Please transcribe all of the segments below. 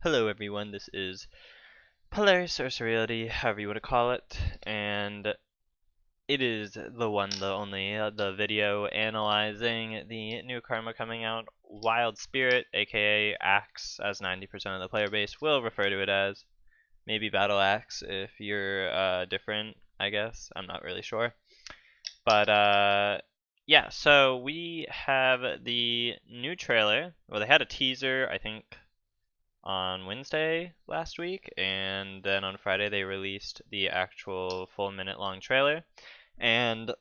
Hello everyone, this is Polaris or Surreality, however you want to call it, and it is the one, the only, the video analyzing the new karma coming out, Wild Spirit, aka Axe, as 90% of the player base will refer to it as. Maybe Battle Axe if you're different, I guess. I'm not really sure. But yeah, so we have the new trailer. Well, they had a teaser, I think, on Wednesday last week, and then on Friday they released the actual full minute-long trailer. And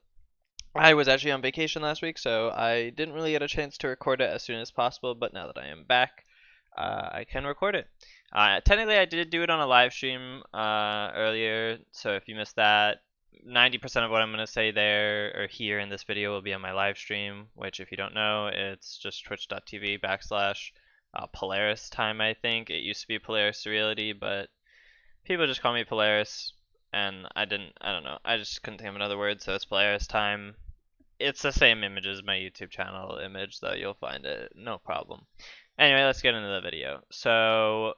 I was actually on vacation last week, so I didn't really get a chance to record it as soon as possible, but now that I am back, I can record it. Technically, I did do it on a live stream earlier, so if you missed that, 90% of what I'm going to say there or here in this video will be on my live stream, which if you don't know, it's just twitch.tv/ Polaris time, I think. It used to be Polaris Reality, but people just call me Polaris, and I don't know, I just couldn't think of another word, so it's Polaris time. It's the same image as my YouTube channel image, though. You'll find it, no problem. Anyway, let's get into the video. So,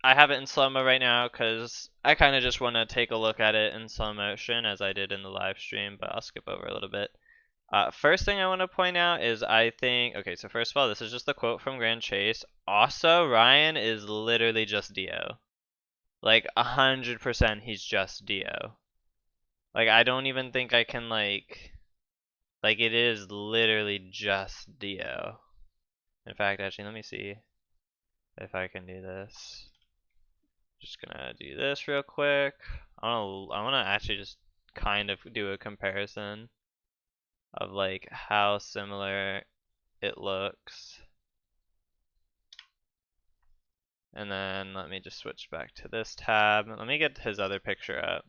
I have it in slow-mo right now, because I kind of just want to take a look at it in slow motion, as I did in the live stream, but I'll skip over a little bit. First thing I want to point out is I think, okay, so first of all, this is just the quote from Grand Chase. Also, Ryan is literally just Dio. Like, 100% he's just Dio. Like, I don't even think I can, like, it is literally just Dio. In fact, actually, let me see if I can do this. Just gonna do this real quick. I wanna actually just kind of do a comparison of, like, how similar it looks. And then let me just switch back to this tab. Let me get his other picture up.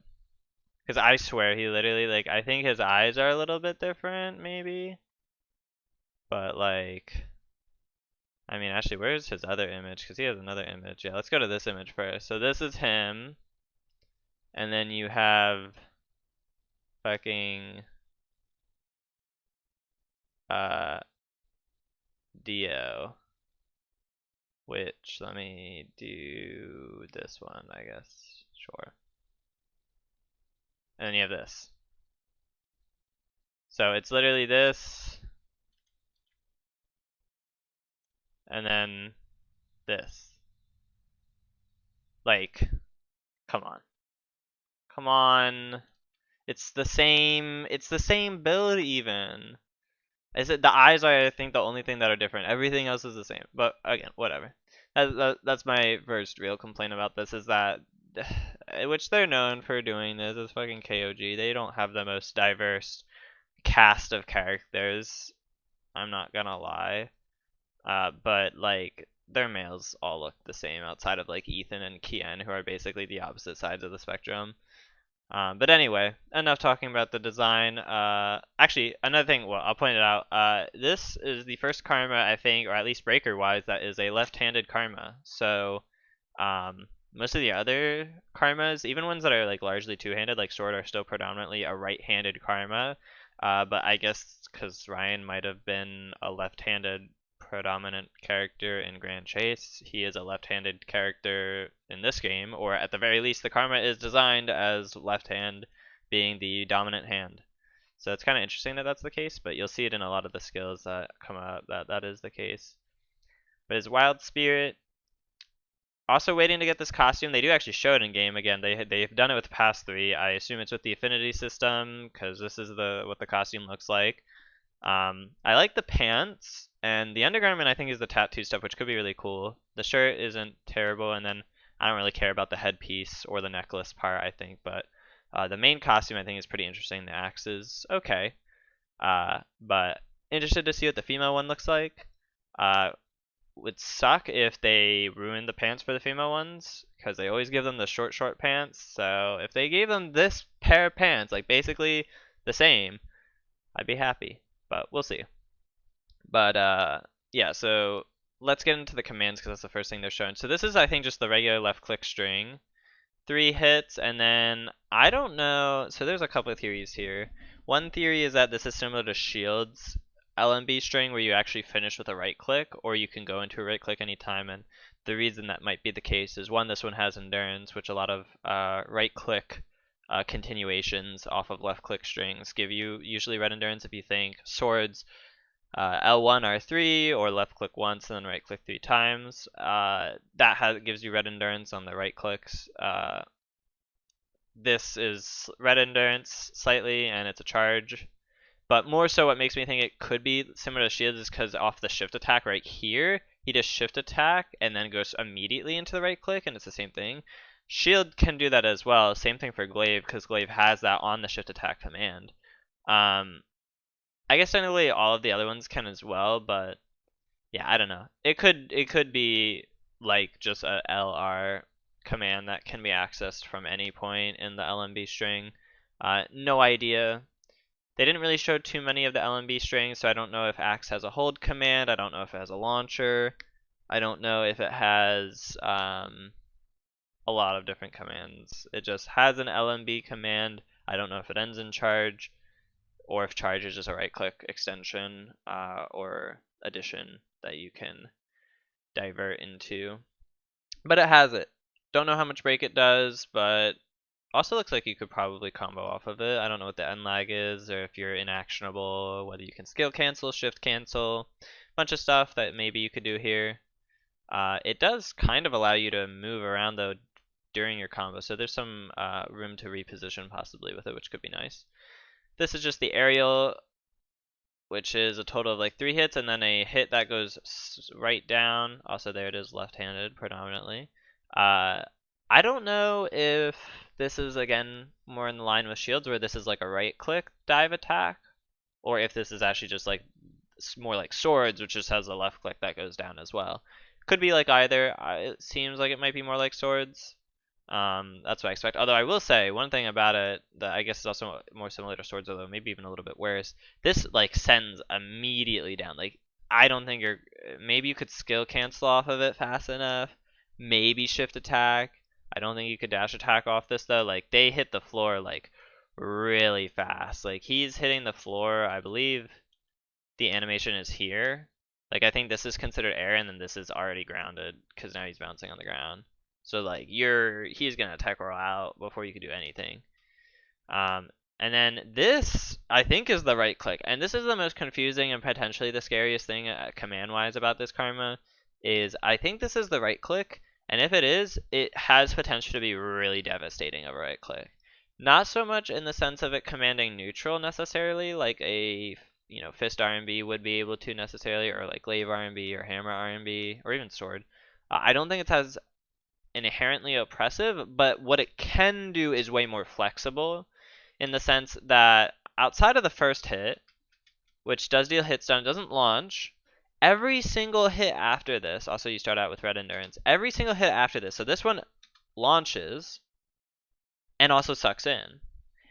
Because I swear he literally, like, I think his eyes are a little bit different, maybe. But, like, I mean, actually, where's his other image? Because he has another image. Yeah, let's go to this image first. So this is him. And then you have fucking Dio. Which, let me do this one, I guess. Sure. And then you have this. So it's literally this. And then this. Like, come on. Come on. It's the same build even. Is it the eyes are, I think, the only thing that are different. Everything else is the same. But again, whatever. That's my first real complaint about this, is that, which they're known for doing this, is fucking KOG. They don't have the most diverse cast of characters. I'm not gonna lie. But like, their males all look the same outside of like Ethan and Kian, who are basically the opposite sides of the spectrum. But anyway, enough talking about the design. Actually, another thing, well, I'll point it out. This is the first karma, I think, or at least breaker-wise, that is a left-handed karma. So, most of the other karmas, even ones that are like largely two-handed, like Sword, are still predominantly a right-handed karma. But I guess because Ryan might have been a left-handed predominant character in Grand Chase, he is a left-handed character in this game, or at the very least the karma is designed as left hand being the dominant hand. So it's kind of interesting that that's the case, but you'll see it in a lot of the skills that come out that is the case. But his Wild Spirit, also waiting to get this costume. They do actually show it in game again. They've done it with the past three. I assume it's with the affinity system, because this is what the costume looks like. I like the pants, and the undergarment I think is the tattoo stuff, which could be really cool. The shirt isn't terrible, and then I don't really care about the headpiece or the necklace part, I think, but the main costume I think is pretty interesting. The axe is okay, but interested to see what the female one looks like. Would suck if they ruined the pants for the female ones, because they always give them the short pants. So if they gave them this pair of pants, like basically the same, I'd be happy. But we'll see. But yeah, so let's get into the commands, because that's the first thing they're showing. So this is, I think, just the regular left click string. 3 hits, and then I don't know. So there's a couple of theories here. One theory is that this is similar to shields. LMB string where you actually finish with a right click, or you can go into a right click anytime. And the reason that might be the case is one, this one has endurance, which a lot of right click continuations off of left click strings give you usually red endurance. If you think swords, L1 R3 or left click once and then right click 3 times, gives you red endurance on the right clicks. This is red endurance slightly, and it's a charge. But more so, what makes me think it could be similar to shields is because off the shift attack right here, he does shift attack and then goes immediately into the right click, and it's the same thing. Shield can do that as well. Same thing for glaive, because glaive has that on the shift attack command. I guess technically all of the other ones can as well, but yeah, I don't know. It could be like just a LR command that can be accessed from any point in the LMB string. No idea. They didn't really show too many of the LMB strings, so I don't know if Axe has a hold command. I don't know if it has a launcher. I don't know if it has a lot of different commands. It just has an LMB command. I don't know if it ends in charge, or if charge is just a right click extension or addition that you can divert into. But it has it. Don't know how much break it does, but also looks like you could probably combo off of it. I don't know what the end lag is, or if you're inactionable, whether you can skill cancel, shift cancel, bunch of stuff that maybe you could do here. It does kind of allow you to move around though during your combo, so there's some room to reposition possibly with it, which could be nice. This is just the aerial, which is a total of like 3 hits, and then a hit that goes right down. Also, there it is, left-handed predominantly. I don't know if this is, again, more in line with shields, where this is like a right-click dive attack, or if this is actually just like more like swords, which just has a left click that goes down as well. Could be like either. It seems like it might be more like swords. That's what I expect. Although I will say one thing about it that I guess is also more similar to swords, although maybe even a little bit worse. This like sends immediately down. Like I don't think you're. Maybe you could skill cancel off of it fast enough. Maybe shift attack. I don't think you could dash attack off this though. Like they hit the floor like really fast. Like he's hitting the floor. I believe the animation is here. Like I think this is considered air, and then this is already grounded because now he's bouncing on the ground. So like he's gonna attack roll out before you can do anything. And then this I think is the right click, and this is the most confusing and potentially the scariest thing command wise about this karma is I think this is the right click, and if it is, it has potential to be really devastating of a right click. Not so much in the sense of it commanding neutral necessarily, like a fist RMB would be able to necessarily, or like glaive RMB or hammer RMB or even sword. I don't think it has inherently oppressive, but what it can do is way more flexible in the sense that outside of the first hit, which does deal hit stun, doesn't launch, every single hit after this, also you start out with red endurance, every single hit after this, so this one launches and also sucks in.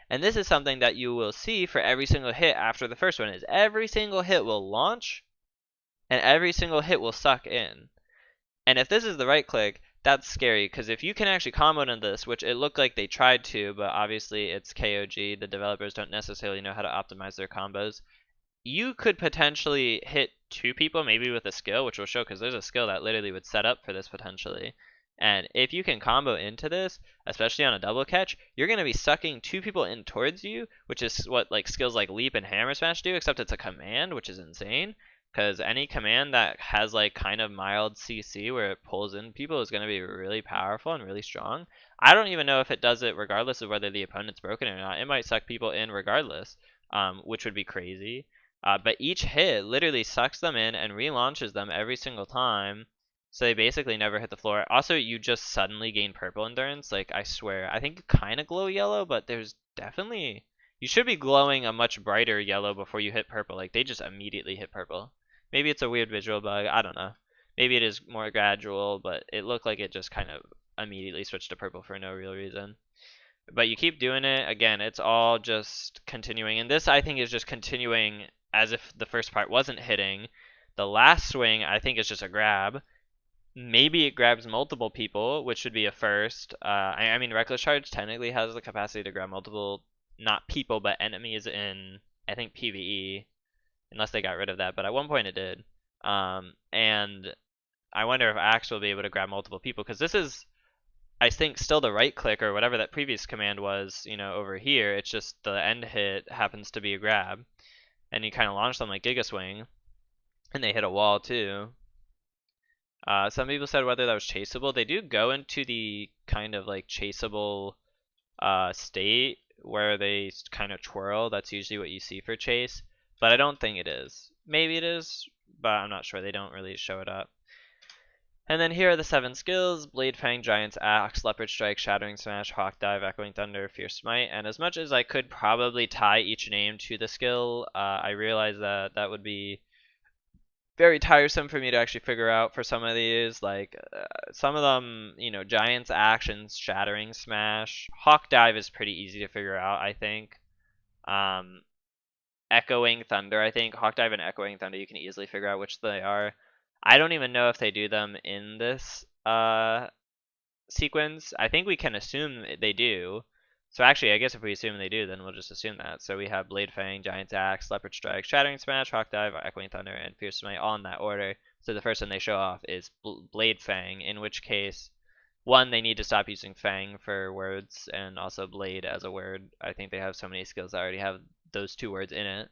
And this is something that you will see for every single hit after the first one is every single hit will launch and every single hit will suck in. And if this is the right click, that's scary because if you can actually combo into this, which it looked like they tried to, but obviously it's KOG, the developers don't necessarily know how to optimize their combos, you could potentially hit 2 people maybe with a skill, which will show because there's a skill that literally would set up for this potentially. And if you can combo into this, especially on a double catch, you're going to be sucking 2 people in towards you, which is what like skills like leap and hammer smash do, except it's a command, which is insane. Because any command that has like kind of mild CC where it pulls in people is going to be really powerful and really strong. I don't even know if it does it regardless of whether the opponent's broken or not. It might suck people in regardless, which would be crazy. But each hit literally sucks them in and relaunches them every single time. So they basically never hit the floor. Also, you just suddenly gain purple endurance. Like, I swear. I think you kind of glow yellow, but there's definitely... You should be glowing a much brighter yellow before you hit purple. Like, they just immediately hit purple. Maybe it's a weird visual bug. I don't know. Maybe it is more gradual, but it looked like it just kind of immediately switched to purple for no real reason. But you keep doing it. Again, it's all just continuing. And this, I think, is just continuing as if the first part wasn't hitting. The last swing, I think, is just a grab. Maybe it grabs multiple people, which should be a first. I mean, Reckless Charge technically has the capacity to grab multiple, not people, but enemies in, I think, PvE. unless they got rid of that, but at one point it did. And I wonder if Axe will be able to grab multiple people, because this is, I think, still the right click or whatever that previous command was, you know, over here. It's just the end hit happens to be a grab, and you kind of launch them like Giga Swing, and they hit a wall too. Some people said whether that was chaseable. They do go into the kind of like chaseable state where they kind of twirl. That's usually what you see for chase, but I don't think it is. Maybe it is, but I'm not sure. They don't really show it up. And then here are the 7 skills: Blade Fang, Giant's Axe, Leopard Strike, Shattering Smash, Hawk Dive, Echoing Thunder, Fierce Smite. And as much as I could probably tie each name to the skill, I realize that that would be very tiresome for me to actually figure out for some of these. Like, some of them, you know, Giant's Actions, Shattering Smash. Hawk Dive is pretty easy to figure out, I think. Echoing Thunder, I think. Hawk Dive and Echoing Thunder, you can easily figure out which they are. I don't even know if they do them in this sequence. I think we can assume they do. So actually, I guess if we assume they do, then we'll just assume that. So we have Blade Fang, Giant's Axe, Leopard Strike, Shattering Smash, Hawk Dive, Echoing Thunder, and Fierce Smite, all in that order. So the first one they show off is Blade Fang, in which case, one, they need to stop using Fang for words, and also Blade as a word. I think they have so many skills that already have those 2 words in it.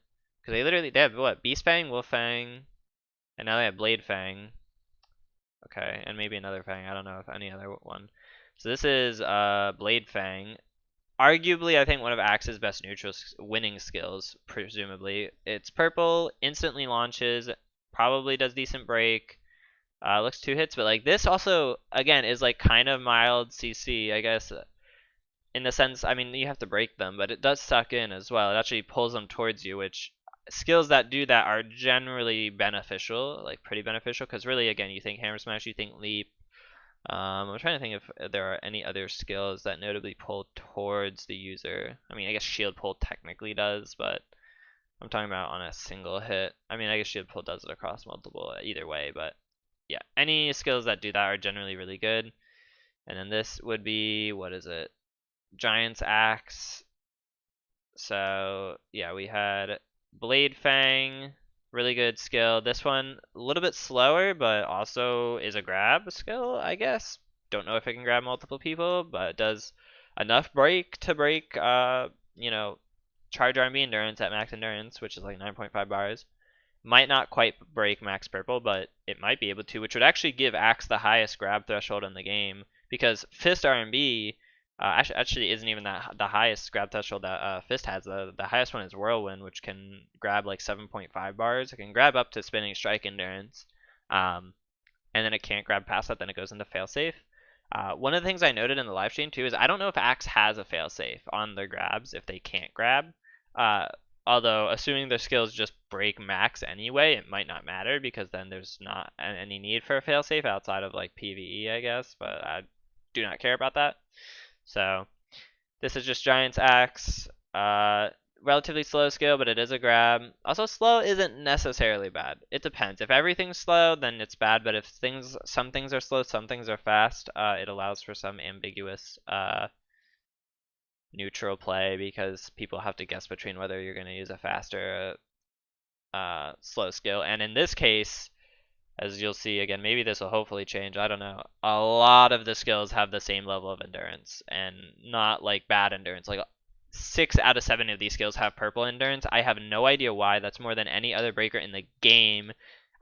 Because they have what? Beast Fang, Wolf Fang, and now they have Blade Fang. Okay, and maybe another Fang. I don't know if any other one. So this is Blade Fang. Arguably, I think one of Axe's best neutral winning skills, presumably. It's purple, instantly launches, probably does decent break. Looks 2 hits, but like this also, again, is like kind of mild CC, I guess. In the sense, I mean, you have to break them, but it does suck in as well. It actually pulls them towards you, which skills that do that are generally beneficial, like pretty beneficial, because really, again, you think Hammer Smash, you think Leap. I'm trying to think if there are any other skills that notably pull towards the user. I mean, I guess Shield Pull technically does, but I'm talking about on a single hit. I mean, I guess Shield Pull does it across multiple either way, but yeah, any skills that do that are generally really good. And then this would be, what is it? Giant's Axe. So yeah, we had Blade Fang, really good skill. This one a little bit slower, but also is a grab skill, I guess. Don't know if it can grab multiple people, but it does enough break to break you know, charge R&B endurance at max endurance, which is like 9.5 bars. Might not quite break max purple, but it might be able to, which would actually give Axe the highest grab threshold in the game, because Fist R&B actually isn't even the highest grab threshold that Fist has. The highest one is Whirlwind, which can grab like 7.5 bars. It can grab up to Spinning Strike endurance, and then it can't grab past that. Then it goes into failsafe. One of the things I noted in the live stream too is I don't know if Axe has a failsafe on their grabs if they can't grab. Although assuming their skills just break max anyway, it might not matter, because then there's not any need for a failsafe outside of like PvE, I guess. But I do not care about that. So this is just Giant's Axe. Relatively slow skill, but it is a grab. Also, slow isn't necessarily bad. It depends. If everything's slow, then it's bad. But if some things are slow, some things are fast, it allows for some ambiguous neutral play, because people have to guess between whether you're going to use a fast or a slow skill. And in this case, as you'll see, again, maybe this will hopefully change, I don't know, a lot of the skills have the same level of endurance, and not like bad endurance. Like 6 out of 7 of these skills have purple endurance. I have no idea why. That's more than any other breaker in the game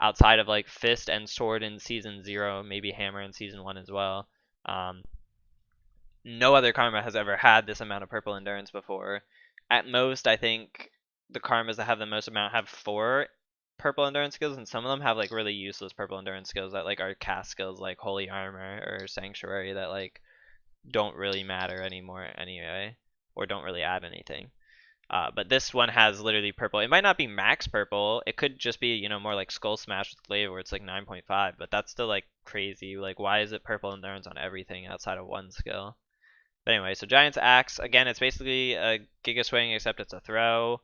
outside of like Fist and Sword in Season 0, maybe Hammer in Season 1 as well. No other Karma has ever had this amount of purple endurance before. At most, I think the Karmas that have the most amount have 4 purple endurance skills, and some of them have like really useless purple endurance skills that like are cast skills, like Holy Armor or Sanctuary, that like don't really matter anymore anyway, or don't really add anything. But this one has literally purple. It might not be max purple. It could just be, you know, more like Skull Smash with Glaive, where it's like 9.5, but that's still like crazy. Like, why is it purple endurance on everything outside of one skill? But anyway, so Giant's Axe, again, it's basically a Giga Swing, except it's a throw.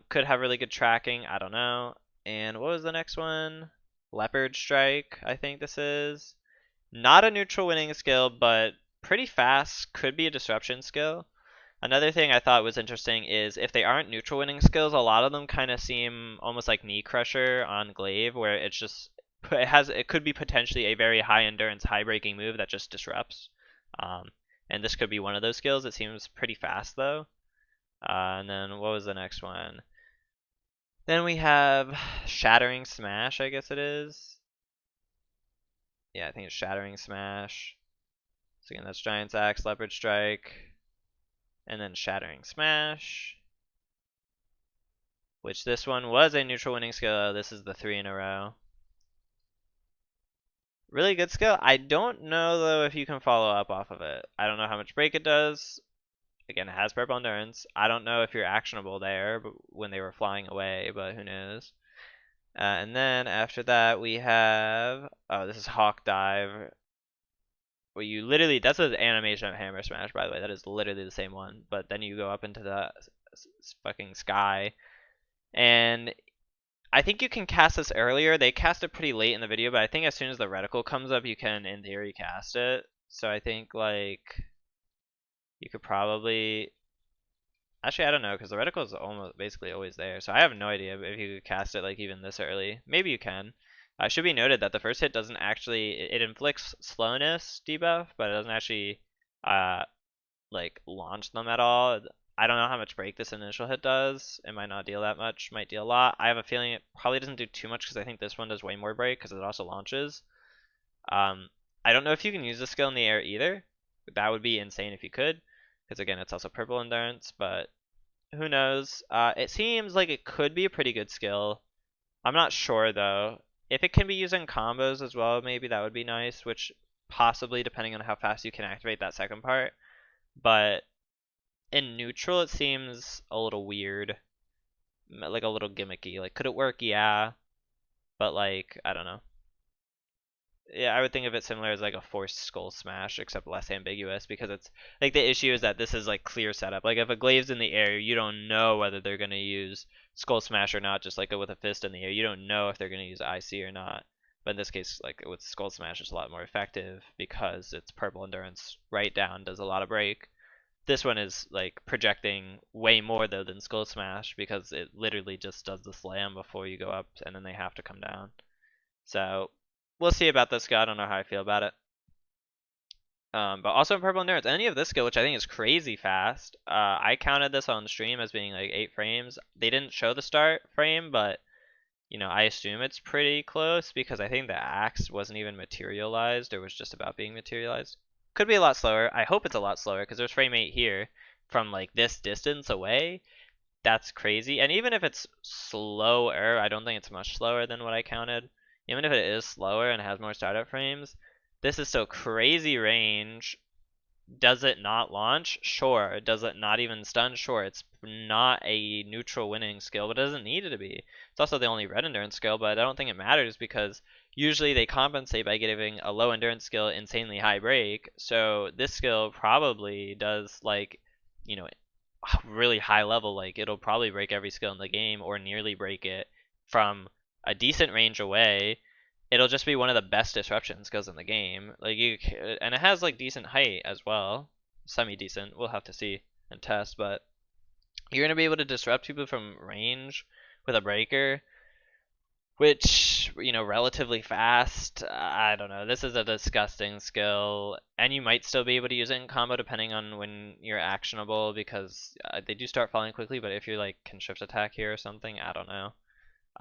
Could have really good tracking, I don't know. And what was the next one? Leopard Strike, I think this is. Not a neutral winning skill, but pretty fast. Could be a disruption skill. Another thing I thought was interesting is if they aren't neutral winning skills, a lot of them kind of seem almost like Knee Crusher on Glaive, where it's just it could be potentially a very high endurance, high breaking move that just disrupts. Um, and this could be one of those skills. It seems pretty fast though. And then what was the next one? Then we have Shattering Smash, I guess it is. Yeah, I think it's Shattering Smash. So again, that's Giant's Axe, Leopard Strike, and then Shattering Smash. Which this one was a neutral winning skill. This is the 3 in a row. Really good skill. I don't know though if you can follow up off of it. I don't know how much break it does. Again, it has purple endurance. I don't know if you're actionable there when they were flying away, but who knows. And then after that we have, oh, this is Hawk Dive. Where you literally, that's an animation of Hammer Smash, by the way. That is literally the same one. But then you go up into the fucking sky. And I think you can cast this earlier. They cast it pretty late in the video, but I think as soon as the reticle comes up, you can, in theory, cast it. So I think, like, you could probably... Actually, I don't know, because the reticle is almost basically always there. So I have no idea if you could cast it, like, even this early. Maybe you can. It should be noted that the first hit doesn't actually... It inflicts slowness debuff, but it doesn't actually, like, launch them at all. I don't know how much break this initial hit does. It might not deal that much, might deal a lot. I have a feeling it probably doesn't do too much because I think this one does way more break because it also launches. I don't know if you can use this skill in the air either. That would be insane if you could, because again, it's also purple endurance, but who knows. It seems like it could be a pretty good skill. I'm not sure though. If it can be used in combos as well, maybe that would be nice, which possibly depending on how fast you can activate that second part. But in neutral, it seems a little weird, like a little gimmicky. Like, could it work? Yeah, but like, I don't know. Yeah, I would think of it similar as like a forced skull smash, except less ambiguous because it's like the issue is that this is like clear setup. Like if a glaive's in the air, you don't know whether they're gonna use skull smash or not. Just like with a fist in the air, you don't know if they're gonna use IC or not. But in this case, like with skull smash, it's a lot more effective because it's purple endurance right down, does a lot of break. This one is like projecting way more though than Skull Smash because it literally just does the slam before you go up and then they have to come down. So we'll see about this skill. I don't know how I feel about it. But also in Purple Endurance, any of this skill, which I think is crazy fast. I counted this on stream as being like 8 frames. They didn't show the start frame, but you know, I assume it's pretty close because I think the axe wasn't even materialized or was just about being materialized. Could be a lot slower. I hope it's a lot slower because there's frame 8 here from like this distance away. That's crazy. And even if it's slower, I don't think it's much slower than what I counted. Even if it is slower and has more startup frames, this is so crazy range. Does it not launch? Sure. Does it not even stun? Sure. It's not a neutral winning skill, but it doesn't need it to be. It's also the only red endurance skill, but I don't think it matters because usually they compensate by giving a low endurance skill insanely high break. So this skill probably does like, you know, really high level. Like it'll probably break every skill in the game or nearly break it from a decent range away. It'll just be one of the best disruption skills in the game. Like and it has like decent height as well, semi decent. We'll have to see and test, but you're gonna be able to disrupt people from range with a breaker, which you know relatively fast. I don't know. This is a disgusting skill, and you might still be able to use it in combo depending on when you're actionable because they do start falling quickly. But if you like can shift attack here or something, I don't know,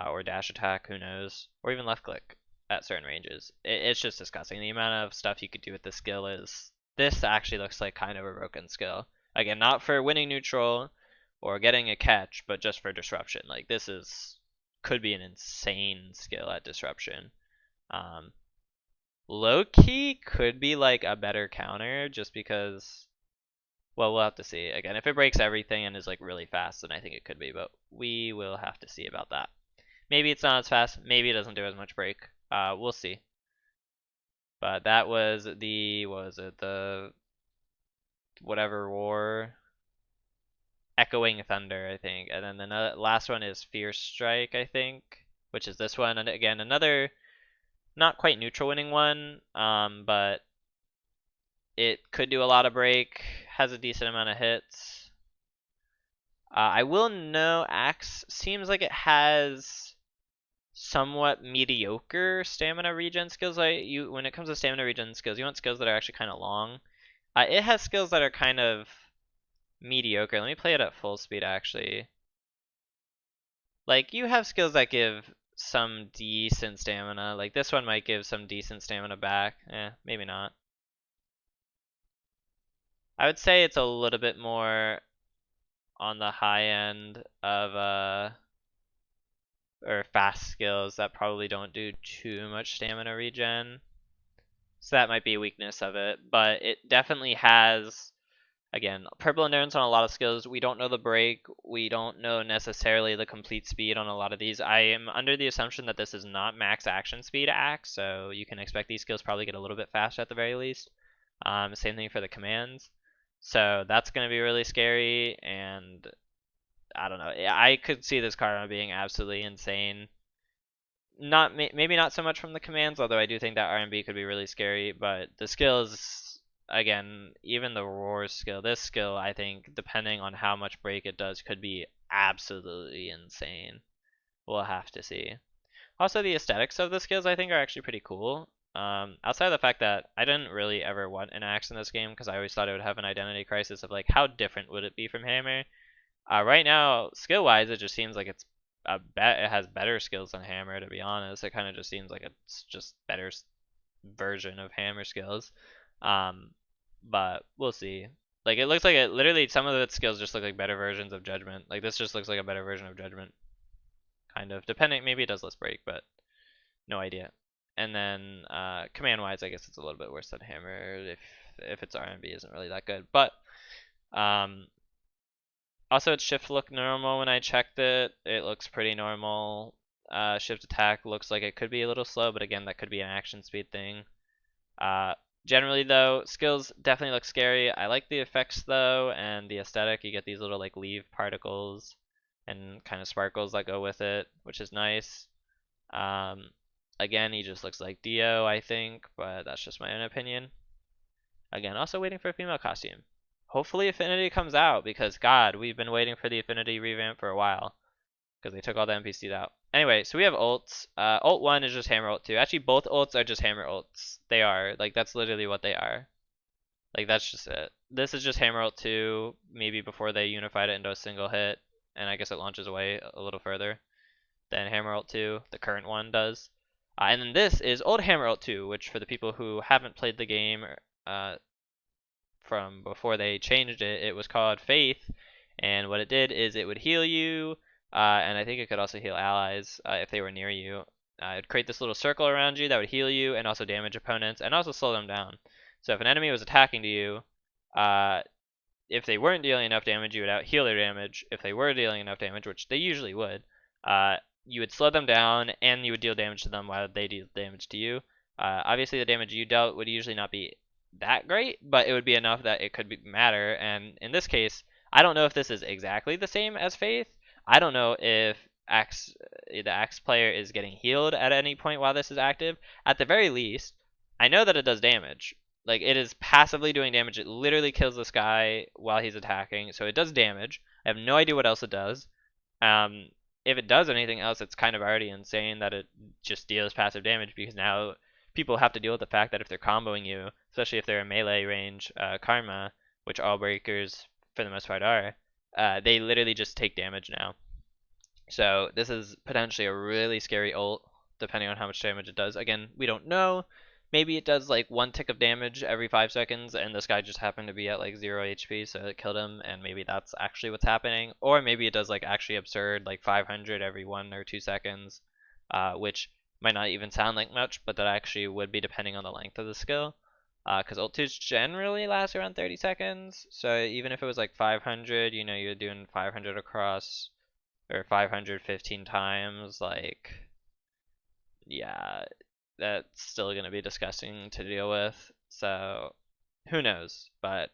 or dash attack, who knows, or even left click at certain ranges. It's just disgusting. The amount of stuff you could do with this skill is. This actually looks like kind of a broken skill. Again, not for winning neutral or getting a catch, but just for disruption. Like this is could be an insane skill at disruption. Low key could be like a better counter just because. Well, we'll have to see. Again, if it breaks everything and is like really fast, then I think it could be, but we will have to see about that. Maybe it's not as fast. Maybe it doesn't do as much break. We'll see. But that was the, what was it? The whatever war. Echoing Thunder, I think. And then the last one is Fierce Strike, I think, which is this one. And again, another not quite neutral winning one, but it could do a lot of break, has a decent amount of hits. I will know Axe seems like it has somewhat mediocre stamina regen skills. When it comes to stamina regen skills, you want skills that are actually kind of long. It has skills that are kind of mediocre. Let me play it at full speed actually. Like you have skills that give some decent stamina. Like this one might give some decent stamina back. Maybe not. I would say it's a little bit more on the high end of or fast skills that probably don't do too much stamina regen. So that might be a weakness of it, but it definitely has, again, purple endurance on a lot of skills. We don't know the break. We don't know necessarily the complete speed on a lot of these. I am under the assumption that this is not max action speed axe, so you can expect these skills probably get a little bit faster at the very least. Same thing for the commands. So that's going to be really scary, and I don't know. I could see this card being absolutely insane. Not maybe not so much from the commands, although I do think that RMB could be really scary. But the skills, again, even the roar skill, this skill, I think, depending on how much break it does, could be absolutely insane. We'll have to see. Also, the aesthetics of the skills I think are actually pretty cool. Outside of the fact that I didn't really ever want an axe in this game because I always thought it would have an identity crisis of like how different would it be from hammer. Right now, skill-wise, it just seems like it's it has better skills than hammer. To be honest, it kind of just seems like it's just better version of hammer skills. Um, but we'll see. Like it looks like it literally some of its skills just look like better versions of judgment. Like this just looks like a better version of judgment, kind of. Depending, maybe it does less break, but no idea. And then command-wise, I guess it's a little bit worse than hammer if its RMB isn't really that good. But um, also, its shift looked normal when I checked it. It looks pretty normal. Shift attack looks like it could be a little slow, but again, that could be an action speed thing. Uh, Generally, though, skills definitely look scary. I like the effects, though, and the aesthetic. You get these little, like, leaf particles and kind of sparkles that go with it, which is nice. Um, Again, he just looks like Dio, I think, but that's just my own opinion. Again, also waiting for a female costume. Hopefully Affinity comes out because God, we've been waiting for the Affinity revamp for a while because they took all the NPCs out. Anyway, so we have ults. Ult 1 is just hammer ult 2. Actually, both ults are just hammer ults. They are. Like, that's literally what they are. Like, that's just it. This is just hammer ult 2, maybe before they unified it into a single hit, and I guess it launches away a little further than hammer ult 2, the current one does. And then this is old hammer ult 2, which for the people who haven't played the game, from before they changed it, it was called Faith, and what it did is it would heal you, and I think it could also heal allies if they were near you. It'd create this little circle around you that would heal you and also damage opponents and also slow them down. So if an enemy was attacking to you, uh, if they weren't dealing enough damage, you would out heal their damage. If they were dealing enough damage, which they usually would, you would slow them down and you would deal damage to them while they deal damage to you. Obviously, the damage you dealt would usually not be that great, but it would be enough that it could matter. And in this case, I don't know if this is exactly the same as Faith. I don't know if the Axe player is getting healed at any point while this is active. At the very least, I know that it does damage. Like, it is passively doing damage. It literally kills this guy while he's attacking, so it does damage. I have no idea what else it does. Um, if it does anything else, it's kind of already insane that it just deals passive damage because now people have to deal with the fact that if they're comboing you, especially if they're in melee range, Karma, which all breakers for the most part are, they literally just take damage now. So this is potentially a really scary ult, depending on how much damage it does. Again, we don't know. Maybe it does like one tick of damage every 5 seconds, and this guy just happened to be at like 0 HP, so it killed him, and maybe that's actually what's happening. Or maybe it does like actually absurd, like 500 every 1 or 2 seconds, which might not even sound like much, but that actually would be depending on the length of the skill. Because ult 2s generally last around 30 seconds, so even if it was like 500, you know, you're doing 500 across, or 515 times, like, yeah, that's still going to be disgusting to deal with. So, who knows? But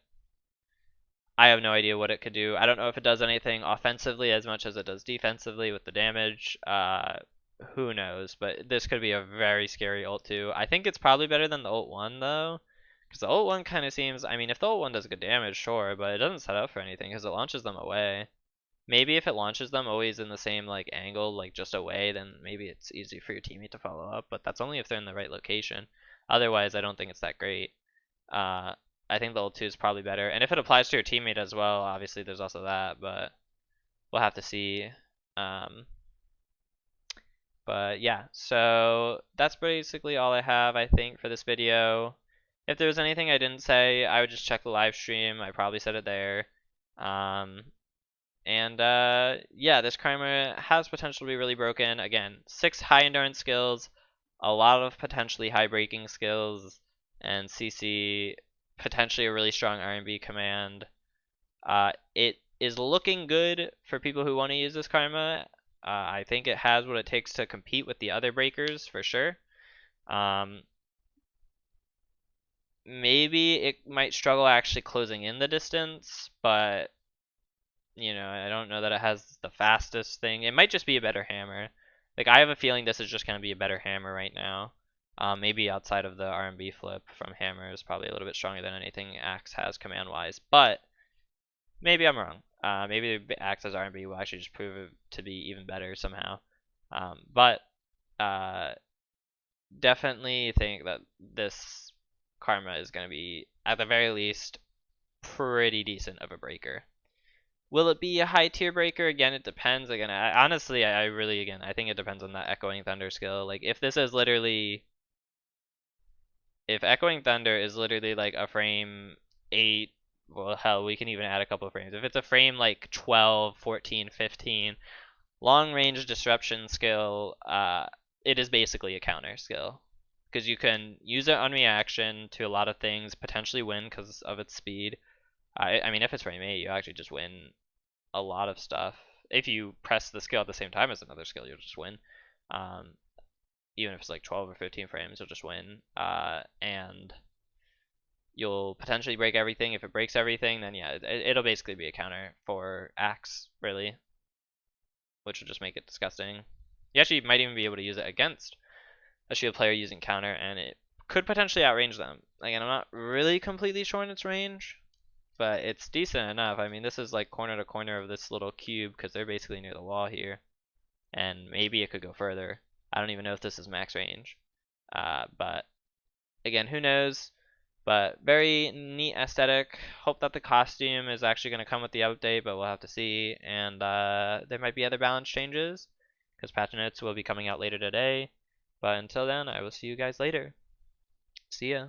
I have no idea what it could do. I don't know if it does anything offensively as much as it does defensively with the damage. Who knows? But this could be a very scary ult 2. I think it's probably better than the ult 1, though. Because the ult 1 kind of seems, I mean, if the ult 1 does good damage, sure, but it doesn't set up for anything because it launches them away. Maybe if it launches them always in the same like angle, like just away, then maybe it's easy for your teammate to follow up. But that's only if they're in the right location. Otherwise, I don't think it's that great. Uh, I think the ult 2 is probably better. And if it applies to your teammate as well, obviously there's also that, but we'll have to see. Um, but yeah, so that's basically all I have, I think, for this video. If there was anything I didn't say, I would just check the live stream. I probably said it there. Um, and yeah, this Karma has potential to be really broken. Again, 6 high endurance skills, a lot of potentially high breaking skills, and CC, potentially a really strong R&B command. It is looking good for people who want to use this Karma. I think it has what it takes to compete with the other breakers for sure. Maybe it might struggle actually closing in the distance, but I don't know that it has the fastest thing. It might just be a better hammer. Like I have a feeling this is just gonna be a better hammer right now. Maybe outside of the R&B flip from hammer is probably a little bit stronger than anything Axe has command wise, but maybe I'm wrong. Maybe the Axe as R&B will actually just prove it to be even better somehow. But definitely think that this Karma is gonna be at the very least pretty decent of a breaker. Will it be a high tier breaker? Again, it depends. Again, honestly, I really, again, I think it depends on that Echoing Thunder skill. Like, if this is literally, if Echoing Thunder is literally like a frame 8, well, hell, we can even add a couple of frames. If it's a frame like 12, 14, 15, long range disruption skill, it is basically a counter skill. Because you can use it on reaction to a lot of things, potentially win because of its speed. I mean, if it's frame 8, you actually just win a lot of stuff. If you press the skill at the same time as another skill, you'll just win. Um, Even if it's like 12 or 15 frames, you'll just win. And you'll potentially break everything. If it breaks everything, then yeah, it'll basically be a counter for Axe, really, which will just make it disgusting. You actually might even be able to use it against a shield player using counter, and it could potentially outrange them. Again, I'm not really completely sure in its range, but it's decent enough. I mean, this is like corner to corner of this little cube because they're basically near the wall here, and maybe it could go further. I don't even know if this is max range, but again, who knows? But very neat aesthetic. Hope that the costume is actually going to come with the update, but we'll have to see. And there might be other balance changes because patch notes will be coming out later today. But until then, I will see you guys later. See ya.